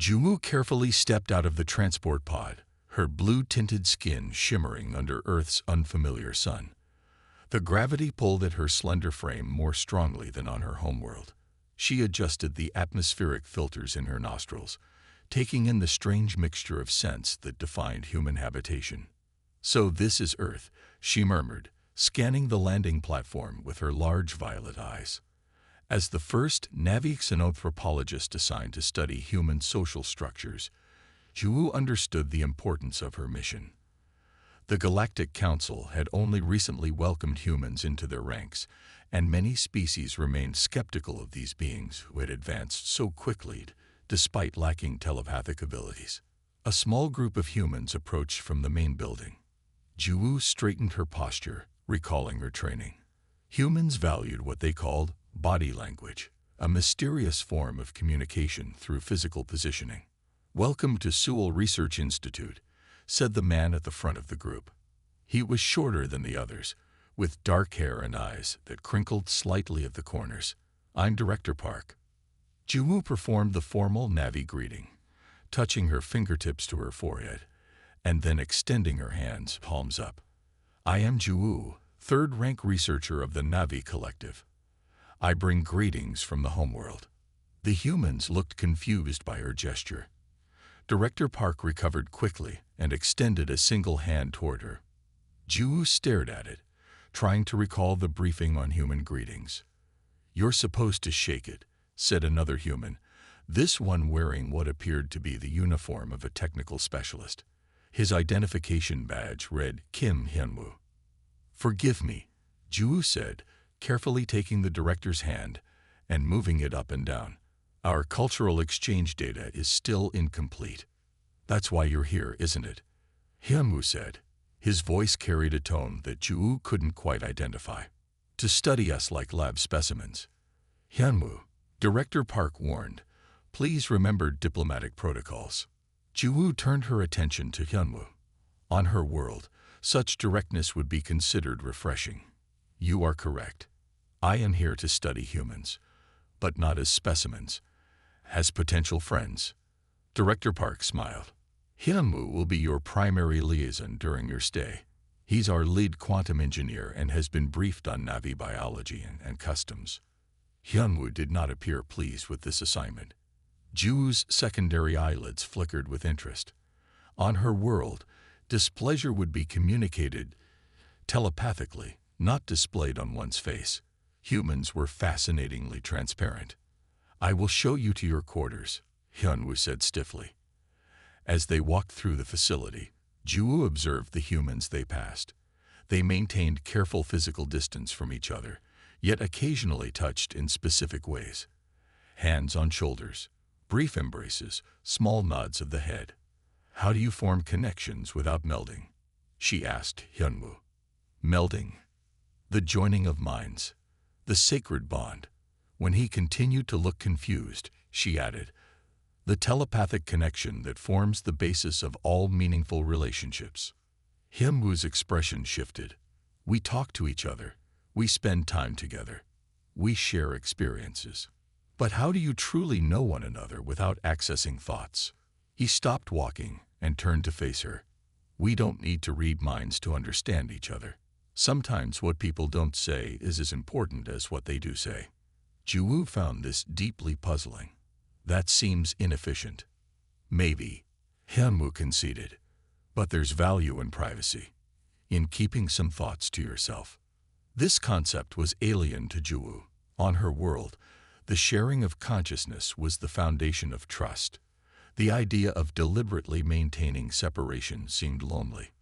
Jumu carefully stepped out of the transport pod, her blue-tinted skin shimmering under Earth's unfamiliar sun. The gravity pulled at her slender frame more strongly than on her homeworld. She adjusted the atmospheric filters in her nostrils, taking in the strange mixture of scents that defined human habitation. "So this is Earth," she murmured, scanning the landing platform with her large violet eyes. As the first navi-xenanthropologist assigned to study human social structures, Zhu understood the importance of her mission. The Galactic Council had only recently welcomed humans into their ranks, and many species remained skeptical of these beings who had advanced so quickly despite lacking telepathic abilities. A small group of humans approached from the main building. Zhu straightened her posture, recalling her training. Humans valued what they called body language, a mysterious form of communication through physical positioning. "Welcome to Sewell Research Institute," said the man at the front of the group. He was shorter than the others, with dark hair and eyes that crinkled slightly at the corners. "I'm Director Park." Zhu performed the formal Navi greeting, touching her fingertips to her forehead, and then extending her hands, palms up. "I am Zhu, third-rank researcher of the Navi Collective. I bring greetings from the homeworld." The humans looked confused by her gesture. Director Park recovered quickly and extended a single hand toward her. Zhu stared at it, trying to recall the briefing on human greetings. "You're supposed to shake it," said another human, this one wearing what appeared to be the uniform of a technical specialist. His identification badge read Kim Hyunwoo. "Forgive me," Zhu said, carefully taking the director's hand and moving it up and down. "Our cultural exchange data is still incomplete." "That's why you're here, isn't it?" Hyunwoo said. His voice carried a tone that Zhu couldn't quite identify. "To study us like lab specimens." "Hyunwoo," Director Park warned, "please remember diplomatic protocols." Zhu turned her attention to Hyunwoo. On her world, such directness would be considered refreshing. "You are correct. I am here to study humans, but not as specimens, as potential friends." Director Park smiled. "Hyunwoo will be your primary liaison during your stay. He's our lead quantum engineer and has been briefed on Navi biology and customs." Hyunwoo did not appear pleased with this assignment. Zhu's secondary eyelids flickered with interest. On her world, displeasure would be communicated telepathically, not displayed on one's face. Humans were fascinatingly transparent. "I will show you to your quarters," Hyunwoo said stiffly. As they walked through the facility, Zhu observed the humans they passed. They maintained careful physical distance from each other, yet occasionally touched in specific ways. Hands on shoulders, brief embraces, small nods of the head. "How do you form connections without melding?" she asked Hyunwoo. "Melding. The joining of minds. The sacred bond." When he continued to look confused, she added, "The telepathic connection that forms the basis of all meaningful relationships." Hyunwoo's expression shifted. "We talk to each other. We spend time together. We share experiences. But how do you truly know one another without accessing thoughts?" He stopped walking and turned to face her. "We don't need to read minds to understand each other. Sometimes what people don't say is as important as what they do say." Zhu found this deeply puzzling. "That seems inefficient." "Maybe," Hyunwoo conceded, "but there's value in privacy, in keeping some thoughts to yourself." This concept was alien to Zhu. On her world, the sharing of consciousness was the foundation of trust. The idea of deliberately maintaining separation seemed lonely.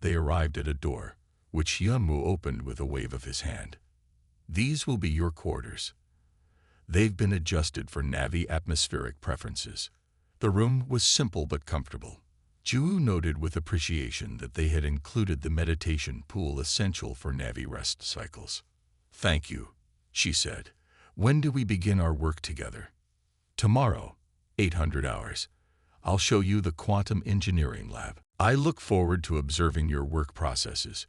They arrived at a door, which Hyunwoo opened with a wave of his hand. "These will be your quarters. They've been adjusted for Navi atmospheric preferences." The room was simple but comfortable. Zhu noted with appreciation that they had included the meditation pool essential for Navi rest cycles. "Thank you," she said. "When do we begin our work together?" "Tomorrow, 800 hours. I'll show you the quantum engineering lab. I look forward to observing your work processes,"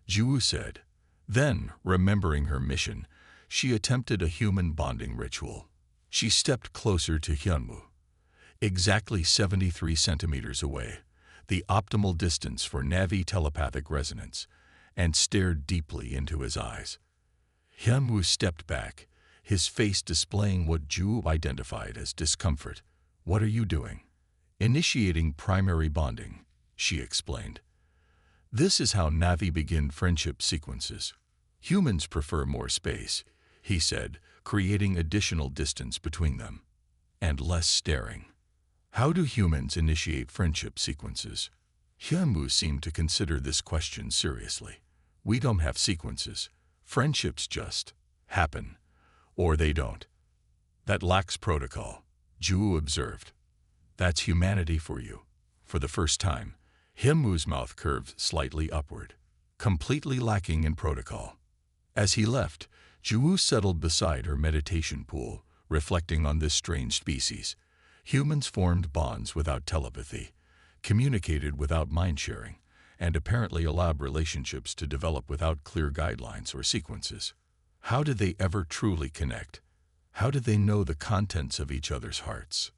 Zhu said. Then, remembering her mission, she attempted a human bonding ritual. She stepped closer to Hyunwoo. Exactly 73 centimeters away, the optimal distance for Navi telepathic resonance, and stared deeply into his eyes. Hyunwoo stepped back, his face displaying what Ju identified as discomfort. "What are you doing?" "Initiating primary bonding," she explained. "This is how Navi begin friendship sequences. Humans prefer more space," he said, creating additional distance between them. "And less staring." "How do humans initiate friendship sequences?" Hyunwoo seemed to consider this question seriously. "We don't have sequences. Friendships just happen. Or they don't." "That lacks protocol," Ju observed. "That's humanity for you." For the first time, Hyunwoo's mouth curved slightly upward, completely lacking in protocol. As he left, Ju settled beside her meditation pool, reflecting on this strange species. Humans formed bonds without telepathy, communicated without mind-sharing, and apparently allowed relationships to develop without clear guidelines or sequences. How did they ever truly connect? How did they know the contents of each other's hearts?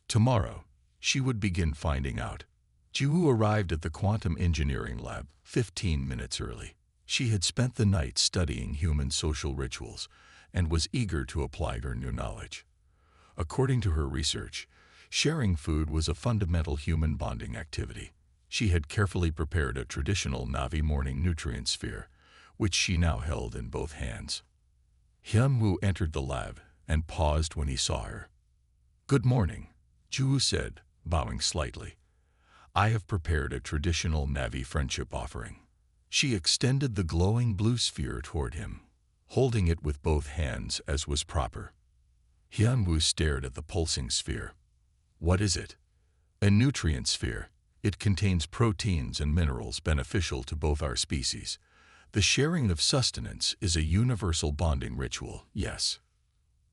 Tomorrow, she would begin finding out. Ju arrived at the quantum engineering lab 15 minutes early. She had spent the night studying human social rituals and was eager to apply her new knowledge. According to her research, sharing food was a fundamental human bonding activity. She had carefully prepared a traditional Navi morning nutrient sphere, which she now held in both hands. Hyunwoo entered the lab and paused when he saw her. "Good morning," Ju said, bowing slightly. "I have prepared a traditional Navi friendship offering." She extended the glowing blue sphere toward him, holding it with both hands as was proper. Hyunwoo stared at the pulsing sphere. "What is it?" "A nutrient sphere. It contains proteins and minerals beneficial to both our species. The sharing of sustenance is a universal bonding ritual, yes."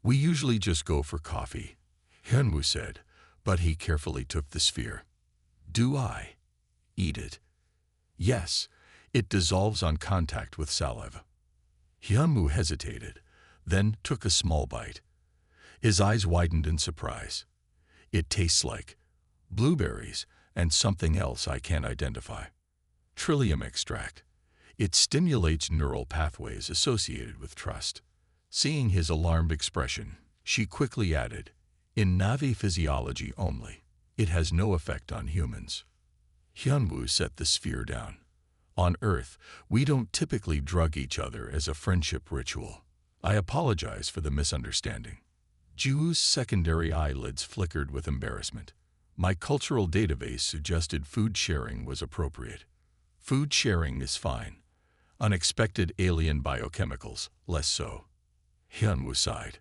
"We usually just go for coffee," Hyunwoo said, but he carefully took the sphere. "Do I eat it?" "Yes, it dissolves on contact with saliva." Hyunwoo hesitated, then took a small bite. His eyes widened in surprise. "It tastes like blueberries and something else I can't identify." "Trillium extract. It stimulates neural pathways associated with trust." Seeing his alarmed expression, she quickly added, "In Navi physiology only. It has no effect on humans." Hyunwoo set the sphere down. "On Earth, we don't typically drug each other as a friendship ritual. I apologize for the misunderstanding." Ju's secondary eyelids flickered with embarrassment. "My cultural database suggested food sharing was appropriate." "Food sharing is fine. Unexpected alien biochemicals, less so." Hyunwoo sighed.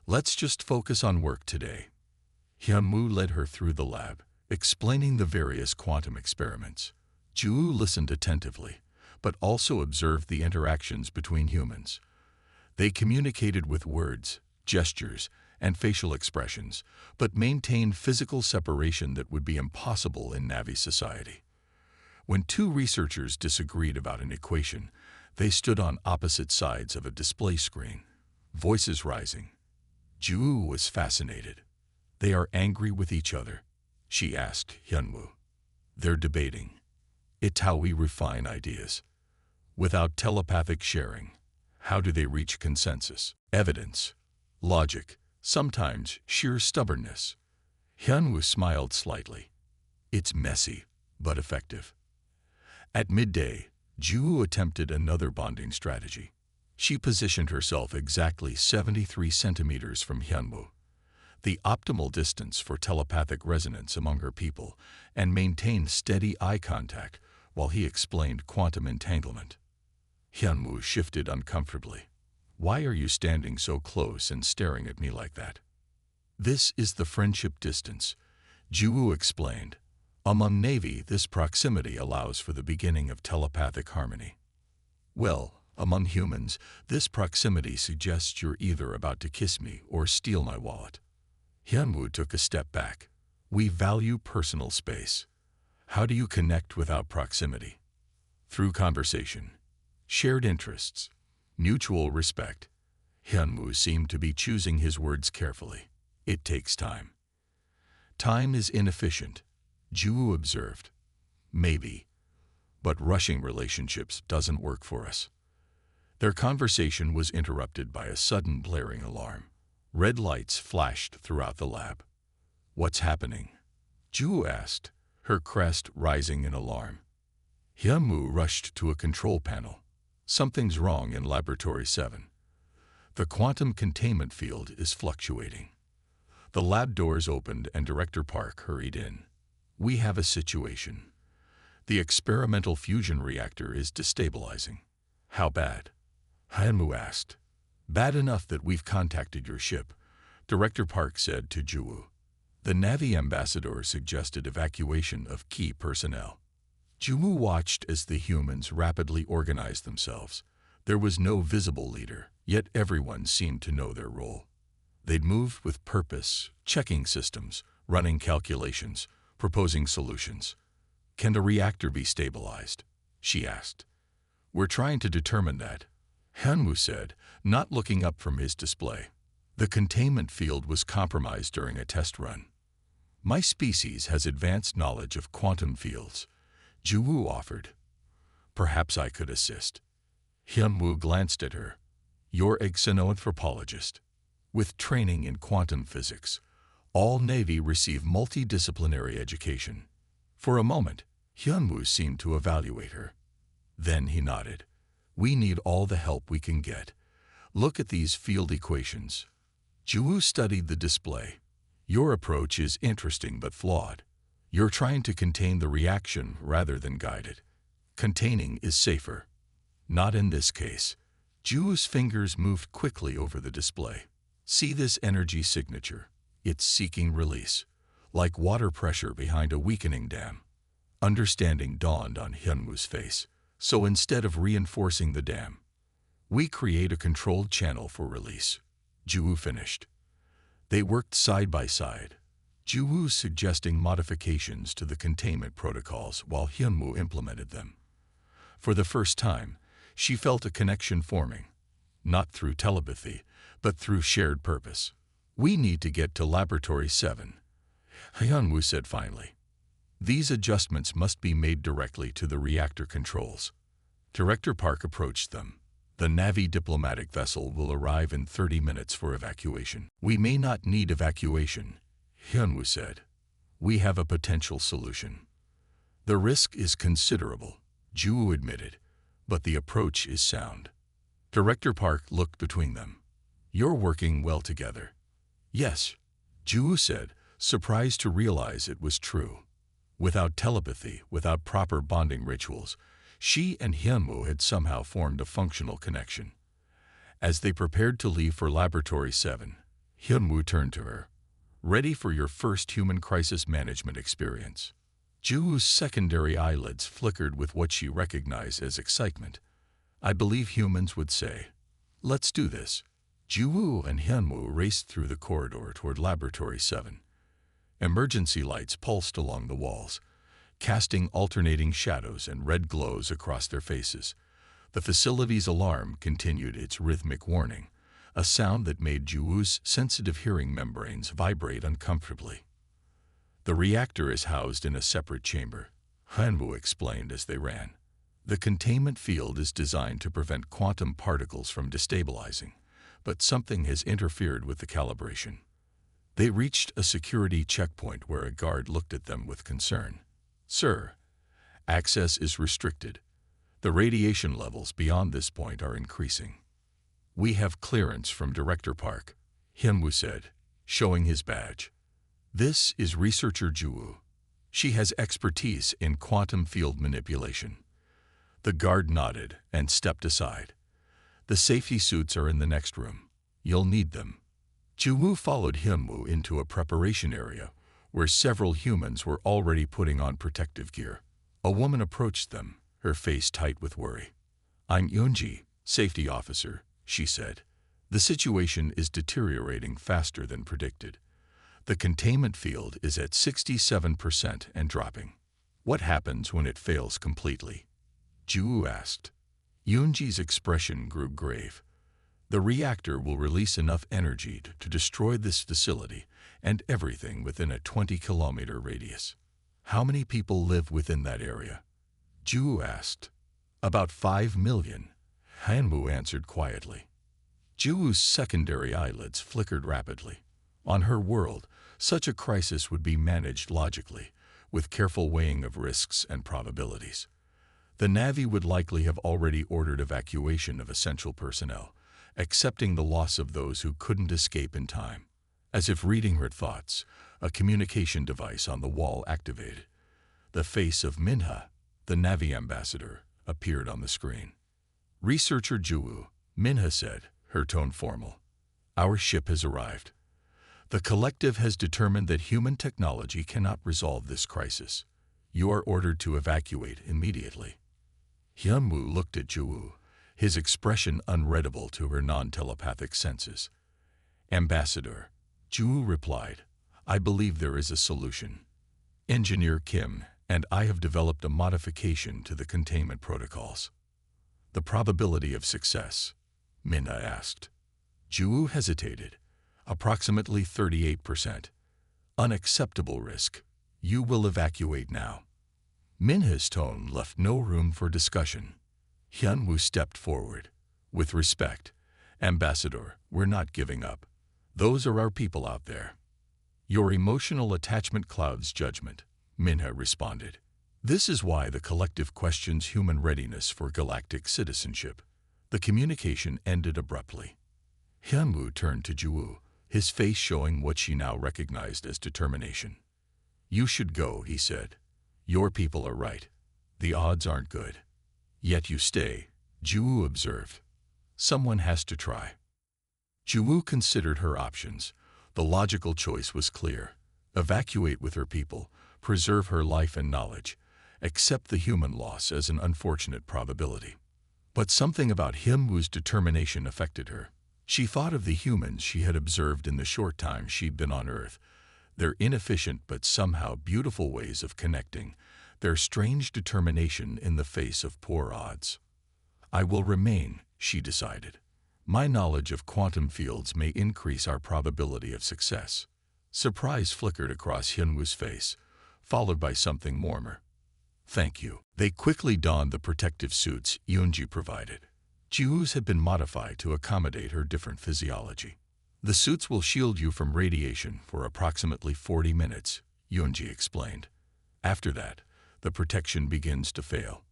"Let's just focus on work today." Hyunwoo led her through the lab, explaining the various quantum experiments. Ju listened attentively, but also observed the interactions between humans. They communicated with words, gestures, and facial expressions, but maintained physical separation that would be impossible in Navi society. When two researchers disagreed about an equation, they stood on opposite sides of a display screen, voices rising. Ju was fascinated. "They are angry with each other?" she asked Hyunwoo. "They're debating. It's how we refine ideas. Without telepathic sharing, how do they reach consensus? Evidence, logic, sometimes sheer stubbornness." Hyunwoo smiled slightly. "It's messy, but effective." At midday, Ju attempted another bonding strategy. She positioned herself exactly 73 centimeters from Hyunwoo, the optimal distance for telepathic resonance among her people, and maintained steady eye contact while he explained quantum entanglement. Hyunwoo shifted uncomfortably. "Why are you standing so close and staring at me like that?" "This is the friendship distance," Ju explained. "Among Navi, this proximity allows for the beginning of telepathic harmony. Well, among humans, this proximity suggests you're either about to kiss me or steal my wallet." Hyunwoo took a step back. "We value personal space. How do you connect without proximity?" "Through conversation, shared interests, mutual respect." Hyunwoo seemed to be choosing his words carefully. "It takes time." Time is inefficient, Ju observed. Maybe, but rushing relationships doesn't work for us. Their conversation was interrupted by a sudden blaring alarm. Red lights flashed throughout the lab. What's happening? Ju asked, her crest rising in alarm. Hyunwoo rushed to a control panel. Something's wrong in Laboratory 7. The quantum containment field is fluctuating. The lab doors opened and Director Park hurried in. We have a situation. The experimental fusion reactor is destabilizing. How bad? Hyunwoo asked. Bad enough that we've contacted your ship, Director Park said to Ju. The Navy ambassador suggested evacuation of key personnel. Ju watched as the humans rapidly organized themselves. There was no visible leader, yet everyone seemed to know their role. They'd moved with purpose, checking systems, running calculations, proposing solutions. Can the reactor be stabilized? She asked. We're trying to determine that, Hyunwoo said, not looking up from his display. The containment field was compromised during a test run. My species has advanced knowledge of quantum fields, Ju offered. Perhaps I could assist. Hyunwoo glanced at her. You're a xenoanthropologist. With training in quantum physics, all Navy receive multidisciplinary education. For a moment, Hyunwoo seemed to evaluate her. Then he nodded. We need all the help we can get. Look at these field equations. Ju studied the display. Your approach is interesting but flawed. You're trying to contain the reaction rather than guide it. Containing is safer. Not in this case. Ju's fingers moved quickly over the display. See this energy signature. It's seeking release, like water pressure behind a weakening dam. Understanding dawned on Hyunwoo's face. So instead of reinforcing the dam, we create a controlled channel for release. Ju finished. They worked side by side, Ju suggesting modifications to the containment protocols while Hyunwoo implemented them. For the first time, she felt a connection forming, not through telepathy, but through shared purpose. We need to get to Laboratory 7, Hyunwoo said finally. These adjustments must be made directly to the reactor controls. Director Park approached them. The Navy diplomatic vessel will arrive in 30 minutes for evacuation. We may not need evacuation, Hyunwoo said. We have a potential solution. The risk is considerable, Ju admitted, but the approach is sound. Director Park looked between them. You're working well together. Yes, Ju said, surprised to realize it was true. Without telepathy, without proper bonding rituals, she and Hyunwoo had somehow formed a functional connection. As they prepared to leave for Laboratory 7, Hyunwoo turned to her. Ready for your first human crisis management experience? Ju's secondary eyelids flickered with what she recognized as excitement. I believe humans would say, let's do this. Ju and Hyunwoo raced through the corridor toward Laboratory 7. Emergency lights pulsed along the walls, casting alternating shadows and red glows across their faces. The facility's alarm continued its rhythmic warning, a sound that made Ju's sensitive hearing membranes vibrate uncomfortably. The reactor is housed in a separate chamber, Hyunwoo explained as they ran. The containment field is designed to prevent quantum particles from destabilizing, but something has interfered with the calibration. They reached a security checkpoint where a guard looked at them with concern. Sir, access is restricted. The radiation levels beyond this point are increasing. We have clearance from Director Park, Hyunwoo said, showing his badge. This is researcher Ju. She has expertise in quantum field manipulation. The guard nodded and stepped aside. The safety suits are in the next room. You'll need them. Ju followed Hyunwoo into a preparation area where several humans were already putting on protective gear. A woman approached them, her face tight with worry. I'm Yoonji, safety officer, she said. The situation is deteriorating faster than predicted. The containment field is at 67% and dropping. What happens when it fails completely? Ju asked. Yoonji's expression grew grave. The reactor will release enough energy to destroy this facility and everything within a 20-kilometer radius. How many people live within that area? Ju asked. About 5 million, Hanwu answered quietly. Ju's secondary eyelids flickered rapidly. On her world, such a crisis would be managed logically, with careful weighing of risks and probabilities. The Navy would likely have already ordered evacuation of essential personnel, accepting the loss of those who couldn't escape in time. As if reading her thoughts, a communication device on the wall activated. The face of Minha, the Navy ambassador, appeared on the screen. "Researcher Ju," Minha said, her tone formal. "Our ship has arrived. The collective has determined that human technology cannot resolve this crisis. You are ordered to evacuate immediately." Hyunwoo looked at Ju, his expression unreadable to her non-telepathic senses. "Ambassador," Ju replied, "I believe there is a solution. Engineer Kim and I have developed a modification to the containment protocols." "The probability of success?" Minha asked. Ju hesitated. "Approximately 38%. Unacceptable risk. You will evacuate now." Minha's tone left no room for discussion. Hyunwoo stepped forward. "With respect, Ambassador, we're not giving up. Those are our people out there." "Your emotional attachment clouds judgment," Minha responded. "This is why the collective questions human readiness for galactic citizenship." The communication ended abruptly. Hyunwoo turned to Ju, his face showing what she now recognized as determination. "You should go," he said. "Your people are right. The odds aren't good." "Yet you stay," Ju observed. "Someone has to try." Ju considered her options. The logical choice was clear. Evacuate with her people, preserve her life and knowledge, accept the human loss as an unfortunate probability. But something about Hyunwoo's determination affected her. She thought of the humans she had observed in the short time she'd been on Earth, their inefficient but somehow beautiful ways of connecting, their strange determination in the face of poor odds. "I will remain," she decided. "My knowledge of quantum fields may increase our probability of success." Surprise flickered across Hyunwoo's face, followed by something warmer. "Thank you." They quickly donned the protective suits Yoonji provided. Ju's had been modified to accommodate her different physiology. "The suits will shield you from radiation for approximately 40 minutes, Yoonji explained. "After that, the protection begins to fail.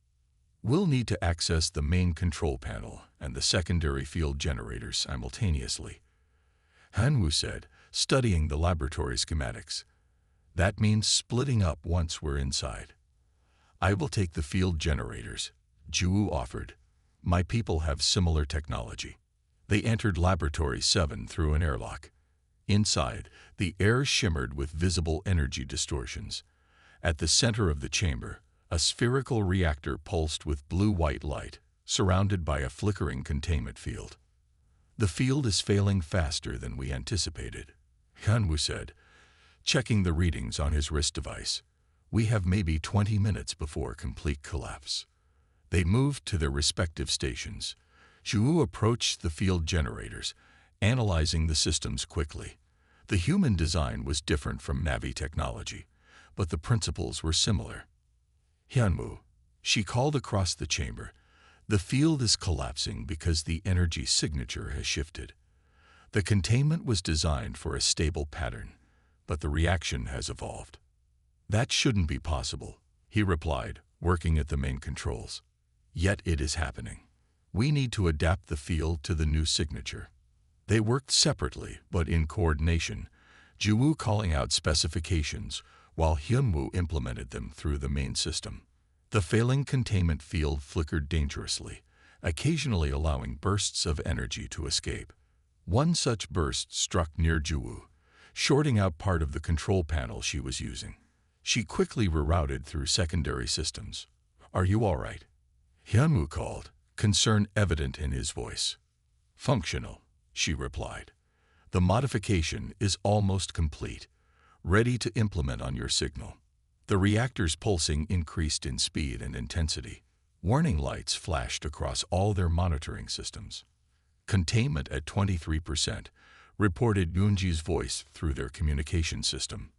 We'll need to access the main control panel and the secondary field generators simultaneously," Hanwoo said, studying the laboratory schematics. "That means splitting up once we're inside." "I will take the field generators," Ju offered. "My people have similar technology." They entered Laboratory 7 through an airlock. Inside, the air shimmered with visible energy distortions. At the center of the chamber, a spherical reactor pulsed with blue-white light, surrounded by a flickering containment field. "The field is failing faster than we anticipated," Hanwoo said, checking the readings on his wrist device. "We have maybe 20 minutes before complete collapse." They moved to their respective stations. Ju approached the field generators, analyzing the systems quickly. The human design was different from Navi technology, but the principles were similar. "Hyunwoo," she called across the chamber, "the field is collapsing because the energy signature has shifted. The containment was designed for a stable pattern, but the reaction has evolved." "That shouldn't be possible," he replied, working at the main controls. "Yet it is happening. We need to adapt the field to the new signature." They worked separately, but in coordination, Ju calling out specifications, while Hyunwoo implemented them through the main system. The failing containment field flickered dangerously, occasionally allowing bursts of energy to escape. One such burst struck near Ju, shorting out part of the control panel she was using. She quickly rerouted through secondary systems. "Are you all right?" Hyunwoo called, concern evident in his voice. "Functional," she replied. "The modification is almost complete, ready to implement on your signal." The reactor's pulsing increased in speed and intensity. Warning lights flashed across all their monitoring systems. "Containment at 23%, reported Yunji's voice through their communication system,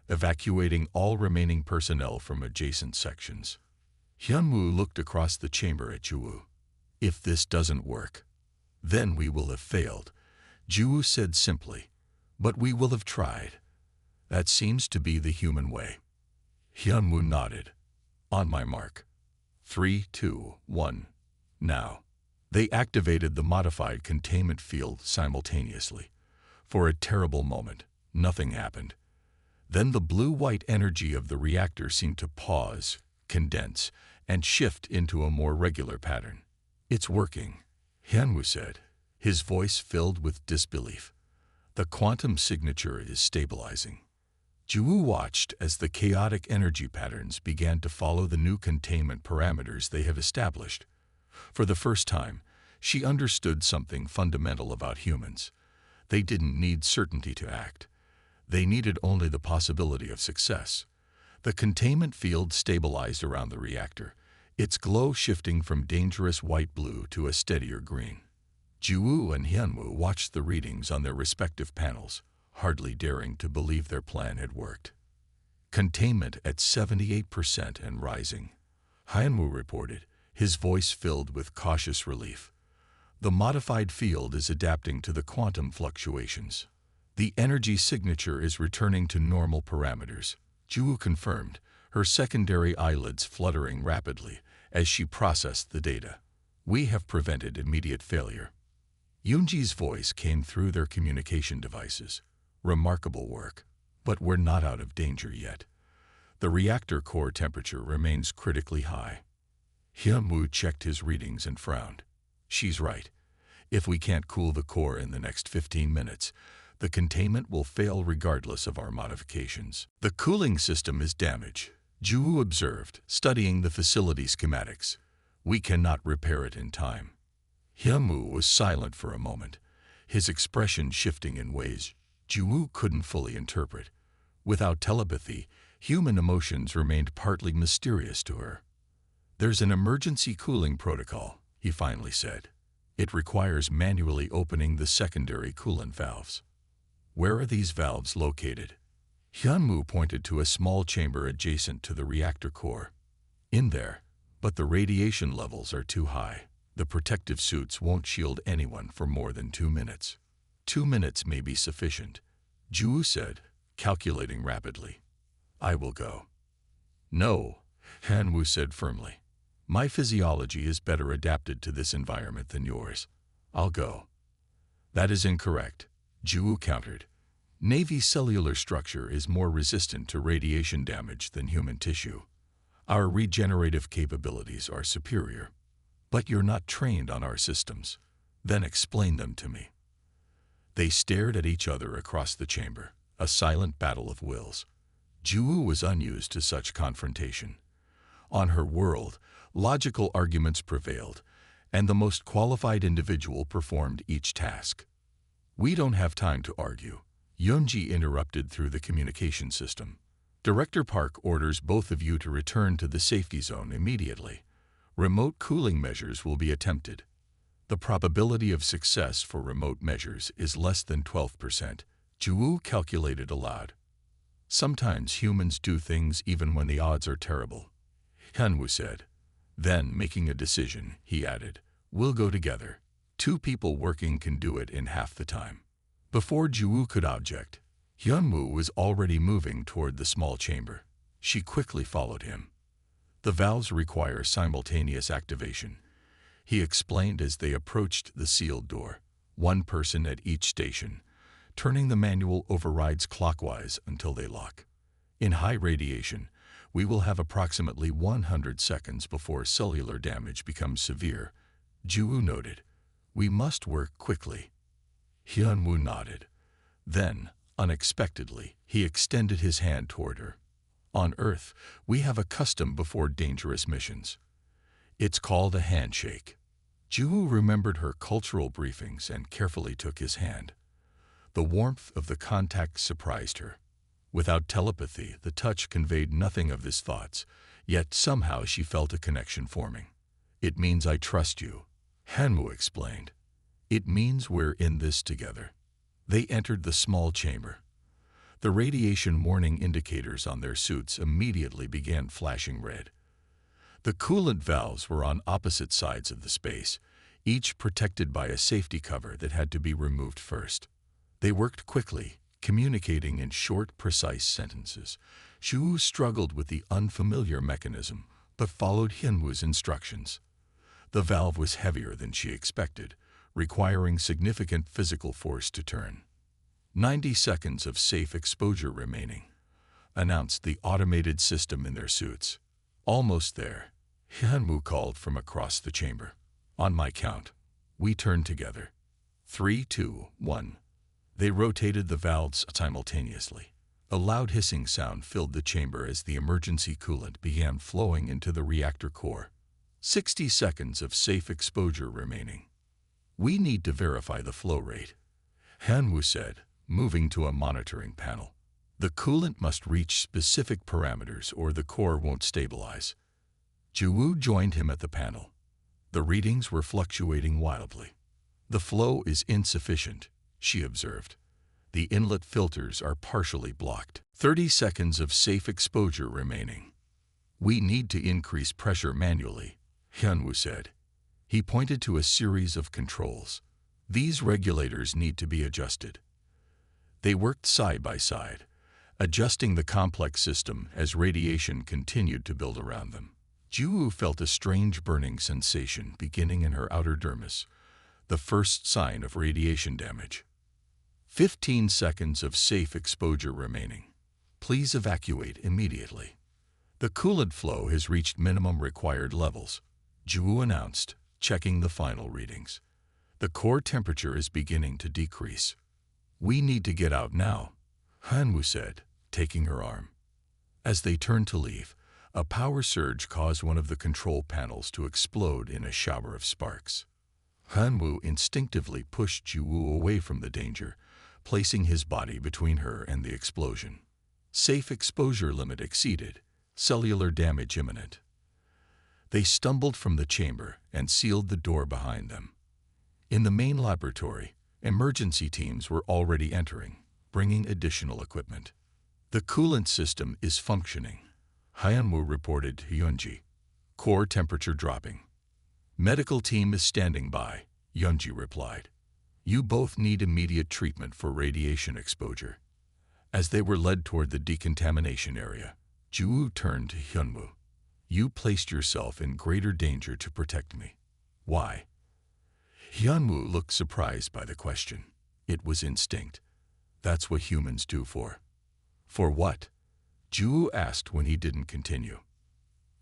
evacuating all remaining personnel from adjacent sections. Hyunwoo looked across the chamber at Juwoo. If this doesn't work, then we will have failed, Juwoo said simply. But we will have tried. That seems to be the human way. Hyunwoo nodded. On my mark. 3, 2, 1. Now. They activated the modified containment field simultaneously. For a terrible moment, nothing happened. Then the blue-white energy of the reactor seemed to pause, condense, and shift into a more regular pattern. It's working, Hyunwoo said, his voice filled with disbelief. The quantum signature is stabilizing. Juwoo watched as the chaotic energy patterns began to follow the new containment parameters they have established. For the first time, she understood something fundamental about humans. They didn't need certainty to act. They needed only the possibility of success. The containment field stabilized around the reactor, its glow shifting from dangerous white-blue to a steadier green. Juwoo and Hyunwoo watched the readings on their respective panels, hardly daring to believe their plan had worked. Containment at 78% and rising, Hyunwoo reported, his voice filled with cautious relief. The modified field is adapting to the quantum fluctuations. The energy signature is returning to normal parameters, Juwoo confirmed, her secondary eyelids fluttering rapidly as she processed the data. We have prevented immediate failure. Yunji's voice came through their communication devices. Remarkable work, but we're not out of danger yet. The reactor core temperature remains critically high. Hyunwoo checked his readings and frowned. She's right. If we can't cool the core in the next 15 minutes, the containment will fail regardless of our modifications. The cooling system is damaged, Juwoo observed, studying the facility schematics. We cannot repair it in time. Hyunwoo was silent for a moment, his expression shifting in ways Juwoo couldn't fully interpret. Without telepathy, human emotions remained partly mysterious to her. There's an emergency cooling protocol, he finally said. It requires manually opening the secondary coolant valves. Where are these valves located? Hyunwoo pointed to a small chamber adjacent to the reactor core. In there, but the radiation levels are too high. The protective suits won't shield anyone for more than 2 minutes. 2 minutes may be sufficient, Juwoo said, calculating rapidly. I will go. No, Hyunwoo said firmly. My physiology is better adapted to this environment than yours. I'll go. That is incorrect, Juwoo countered. Navy's cellular structure is more resistant to radiation damage than human tissue. Our regenerative capabilities are superior. But you're not trained on our systems. Then explain them to me. They stared at each other across the chamber, a silent battle of wills. Juwoo was unused to such confrontation. On her world, logical arguments prevailed, and the most qualified individual performed each task. We don't have time to argue, Yunji interrupted through the communication system. Director Park orders both of you to return to the safety zone immediately. Remote cooling measures will be attempted. The probability of success for remote measures is less than 12%, Juwoo calculated aloud. Sometimes humans do things even when the odds are terrible, Hyunwoo said. Then, making a decision, he added, we'll go together. 2 people working can do it in half the time. Before Juwoo could object, Hyunwoo was already moving toward the small chamber. She quickly followed him. The valves require simultaneous activation, he explained as they approached the sealed door, 1 person at each station. Turning the manual overrides clockwise until they lock. In high radiation, we will have approximately 100 seconds before cellular damage becomes severe, Juwoo noted. We must work quickly. Hyunwoo nodded. Then, unexpectedly, he extended his hand toward her. On Earth, we have a custom before dangerous missions. It's called a handshake. Juwoo remembered her cultural briefings and carefully took his hand. The warmth of the contact surprised her. Without telepathy, the touch conveyed nothing of his thoughts, yet somehow she felt a connection forming. It means I trust you, Hyunwoo explained. It means we're in this together. They entered the small chamber. The radiation warning indicators on their suits immediately began flashing red. The coolant valves were on opposite sides of the space, each protected by a safety cover that had to be removed first. They worked quickly, communicating in short, precise sentences. Shu struggled with the unfamiliar mechanism, but followed Hyunwoo's instructions. The valve was heavier than she expected, requiring significant physical force to turn. 90 seconds of safe exposure remaining, announced the automated system in their suits. Almost there, Hyunwoo called from across the chamber. On my count, we turned together. 3, 2, 1. They rotated the valves simultaneously. A loud hissing sound filled the chamber as the emergency coolant began flowing into the reactor core. 60 seconds of safe exposure remaining. We need to verify the flow rate, Hyunwoo said, moving to a monitoring panel. The coolant must reach specific parameters or the core won't stabilize. Jiwoo joined him at the panel. The readings were fluctuating wildly. The flow is insufficient, she observed. The inlet filters are partially blocked. 30 seconds of safe exposure remaining. We need to increase pressure manually, Hyunwoo said. He pointed to a series of controls. These regulators need to be adjusted. They worked side by side, adjusting the complex system as radiation continued to build around them. Jiwoo felt a strange burning sensation beginning in her outer dermis, the first sign of radiation damage. 15 seconds of safe exposure remaining. Please evacuate immediately. The coolant flow has reached minimum required levels, Jiwoo announced, checking the final readings. The core temperature is beginning to decrease. We need to get out now, Hyunwoo said, taking her arm. As they turned to leave, a power surge caused one of the control panels to explode in a shower of sparks. Hyunwoo instinctively pushed Jiwoo away from the danger, placing his body between her and the explosion. Safe exposure limit exceeded, cellular damage imminent. They stumbled from the chamber and sealed the door behind them. In the main laboratory, emergency teams were already entering, bringing additional equipment. The coolant system is functioning, Hyunwoo reported to Yeonji. Core temperature dropping. Medical team is standing by, Yeonji replied. You both need immediate treatment for radiation exposure. As they were led toward the decontamination area, Jiwoo turned to Hyunwoo. You placed yourself in greater danger to protect me. Why? Hyunwoo looked surprised by the question. It was instinct. That's what humans do for. For what? Jiwoo asked when he didn't continue.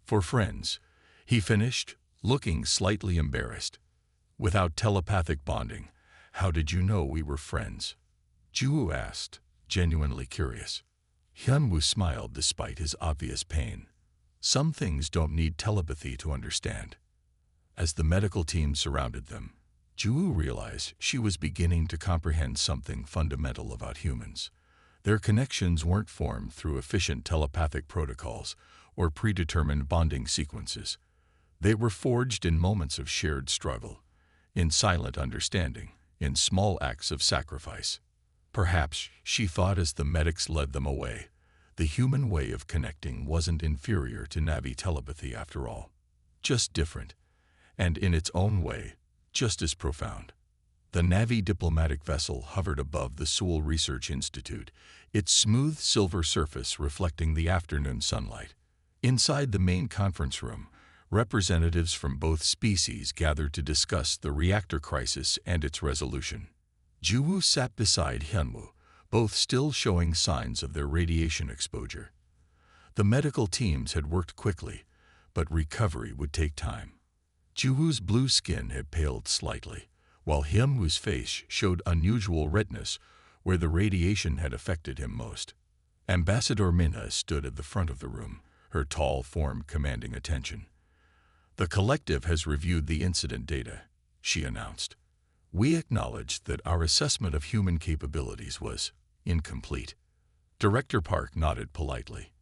For friends, he finished, looking slightly embarrassed. Without telepathic bonding, how did you know we were friends? Jiwoo asked, genuinely curious. Hyunwoo smiled despite his obvious pain. Some things don't need telepathy to understand. As the medical team surrounded them, Jiwoo realized she was beginning to comprehend something fundamental about humans. Their connections weren't formed through efficient telepathic protocols or predetermined bonding sequences. They were forged in moments of shared struggle, in silent understanding, in small acts of sacrifice. Perhaps, she thought as the medics led them away, the human way of connecting wasn't inferior to Navi telepathy after all. Just different, and in its own way, just as profound. The Navi diplomatic vessel hovered above the Seoul Research Institute, its smooth silver surface reflecting the afternoon sunlight. Inside the main conference room, representatives from both species gathered to discuss the reactor crisis and its resolution. Jiwoo sat beside Hyunwoo, both still showing signs of their radiation exposure. The medical teams had worked quickly, but recovery would take time. Jiwoo's blue skin had paled slightly, while Hyunwoo's face showed unusual redness where the radiation had affected him most. Ambassador Minha stood at the front of the room, her tall form commanding attention. The collective has reviewed the incident data, she announced. We acknowledge that our assessment of human capabilities was incomplete. Director Park nodded politely.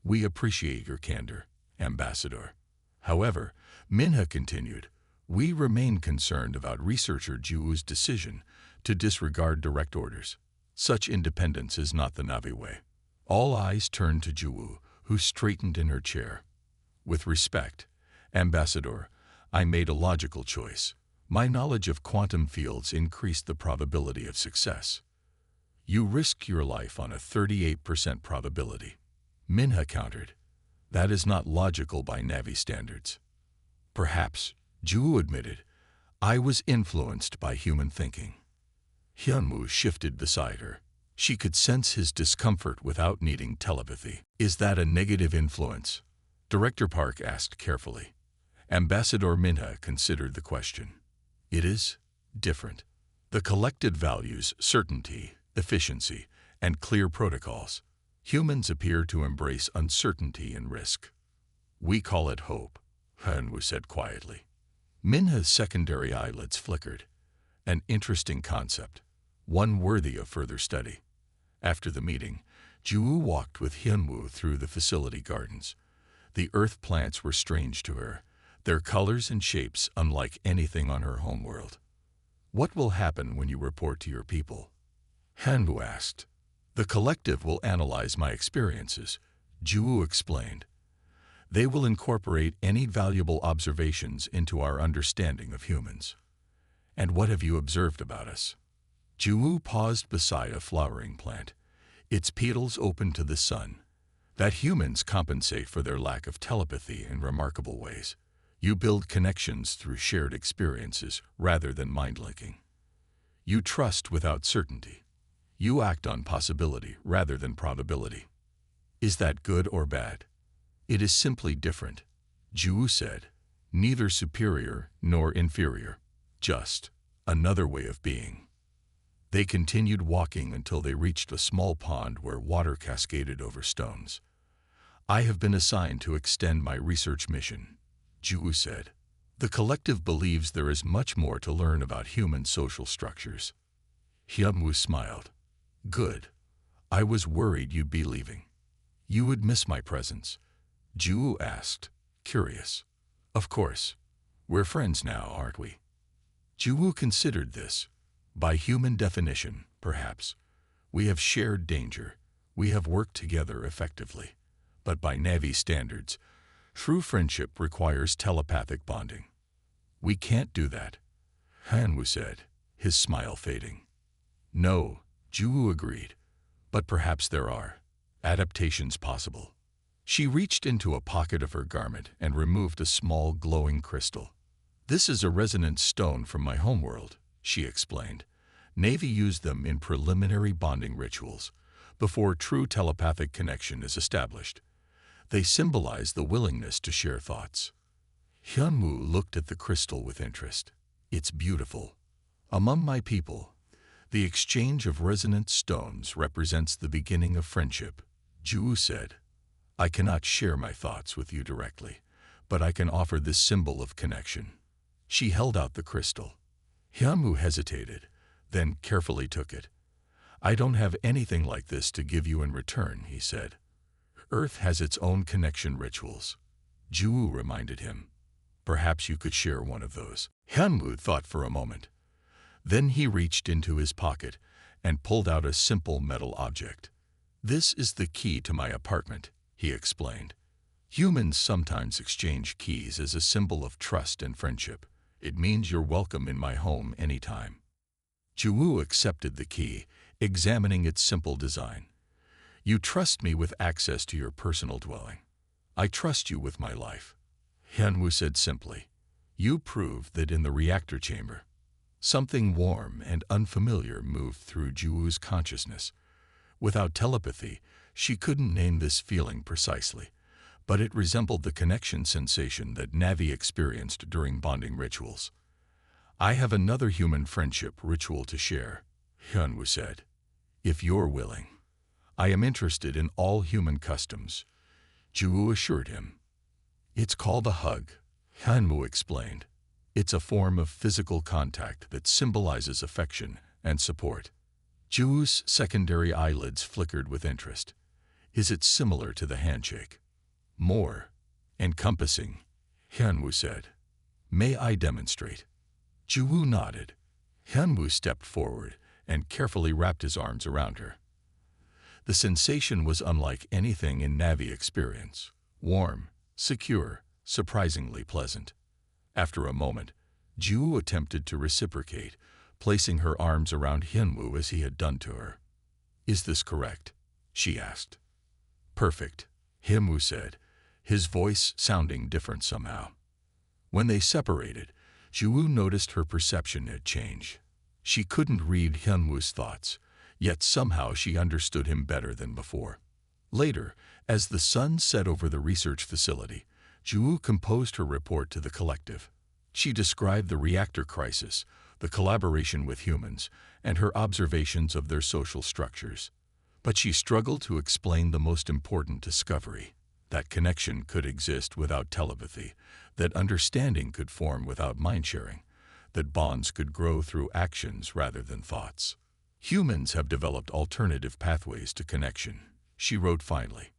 We appreciate your candor, Ambassador. However, Minha continued, we remain concerned about researcher Jiwoo's decision to disregard direct orders. Such independence is not the Navi way. All eyes turned to Juwu, who straightened in her chair. With respect, Ambassador, I made a logical choice. My knowledge of quantum fields increased the probability of success. You risk your life on a 38% probability. Minha countered. That is not logical by Navi standards. Perhaps, Juwu admitted, I was influenced by human thinking. Hyunwoo shifted beside her. She could sense his discomfort without needing telepathy. Is that a negative influence? Director Park asked carefully. Ambassador Minha considered the question. It is different. The collected values certainty, efficiency, and clear protocols. Humans appear to embrace uncertainty and risk. We call it hope, Hyunwoo said quietly. Minha's secondary eyelids flickered. An interesting concept, one worthy of further study. After the meeting, Juwu walked with Hyunwoo through the facility gardens. The earth plants were strange to her, their colors and shapes unlike anything on her homeworld. What will happen when you report to your people? Hyunwoo asked. The collective will analyze my experiences, Juwu explained. They will incorporate any valuable observations into our understanding of humans. And what have you observed about us? Juwu paused beside a flowering plant, its petals open to the sun. That humans compensate for their lack of telepathy in remarkable ways. You build connections through shared experiences rather than mind-linking. You trust without certainty. You act on possibility rather than probability. Is that good or bad? It is simply different, Juwu said. Neither superior nor inferior. Just another way of being. They continued walking until they reached a small pond where water cascaded over stones. I have been assigned to extend my research mission, Juwu said. The collective believes there is much more to learn about human social structures. Hyunwoo smiled. Good. I was worried you'd be leaving. You would miss my presence, Juwu asked, curious. Of course. We're friends now, aren't we? Juwu considered this. By human definition, perhaps. We have shared danger. We have worked together effectively. But by Navi standards, true friendship requires telepathic bonding. We can't do that, Hyunwoo said, his smile fading. No, Juwu agreed. But perhaps there are adaptations possible. She reached into a pocket of her garment and removed a small glowing crystal. This is a resonance stone from my homeworld, she explained. Navy used them in preliminary bonding rituals, before true telepathic connection is established. They symbolize the willingness to share thoughts. Hyunwoo looked at the crystal with interest. It's beautiful. Among my people, the exchange of resonance stones represents the beginning of friendship, Juwu said. I cannot share my thoughts with you directly, but I can offer this symbol of connection. She held out the crystal. Hyunwoo hesitated, then carefully took it. I don't have anything like this to give you in return, he said. Earth has its own connection rituals. Juwu reminded him. Perhaps you could share one of those. Hyunwoo thought for a moment. Then he reached into his pocket and pulled out a simple metal object. This is the key to my apartment, he explained. Humans sometimes exchange keys as a symbol of trust and friendship. It means you're welcome in my home anytime. Juwu accepted the key, examining its simple design. You trust me with access to your personal dwelling. I trust you with my life. Hyunwoo said simply. You proved that in the reactor chamber. Something warm and unfamiliar moved through Juwoo's consciousness. Without telepathy, she couldn't name this feeling precisely, but it resembled the connection sensation that Navi experienced during bonding rituals. I have another human friendship ritual to share, Hyunwoo said. If you're willing. I am interested in all human customs, Juwu assured him. It's called a hug, Hyunwoo explained. It's a form of physical contact that symbolizes affection and support. Juwoo's secondary eyelids flickered with interest. Is it similar to the handshake? More encompassing, Hyunwoo said. May I demonstrate? Juwu nodded. Hyunwoo stepped forward and carefully wrapped his arms around her. The sensation was unlike anything in Navi experience. Warm, secure, surprisingly pleasant. After a moment, Ju attempted to reciprocate, placing her arms around Hyunwoo as he had done to her. "Is this correct?" she asked. "Perfect," Hyunwoo said, his voice sounding different somehow. When they separated, Ju noticed her perception had changed. She couldn't read Hyunwoo's thoughts, yet somehow she understood him better than before. Later, as the sun set over the research facility, Ju composed her report to the collective. She described the reactor crisis, the collaboration with humans, and her observations of their social structures. But she struggled to explain the most important discovery: that connection could exist without telepathy, that understanding could form without mind-sharing, that bonds could grow through actions rather than thoughts. "Humans have developed alternative pathways to connection," she wrote finally.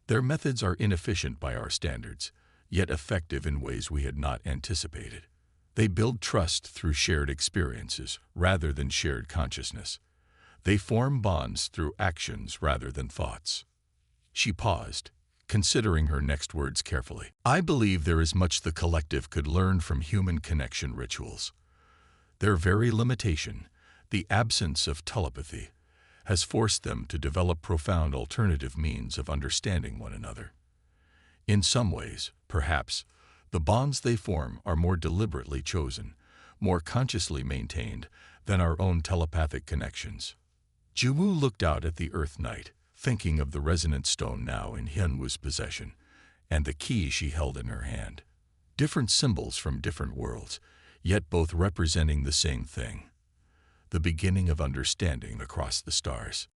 "Their methods are inefficient by our standards, yet effective in ways we had not anticipated. They build trust through shared experiences rather than shared consciousness. They form bonds through actions rather than thoughts." She paused, considering her next words carefully. "I believe there is much the collective could learn from human connection rituals. Their very limitation, the absence of telepathy, has forced them to develop profound alternative means of understanding one another. In some ways, perhaps, the bonds they form are more deliberately chosen, more consciously maintained than our own telepathic connections." Jiwoo looked out at the Earth night, thinking of the resonant stone now in Hyunwoo's possession, and the key she held in her hand. Different symbols from different worlds, yet both representing the same thing: the beginning of understanding across the stars.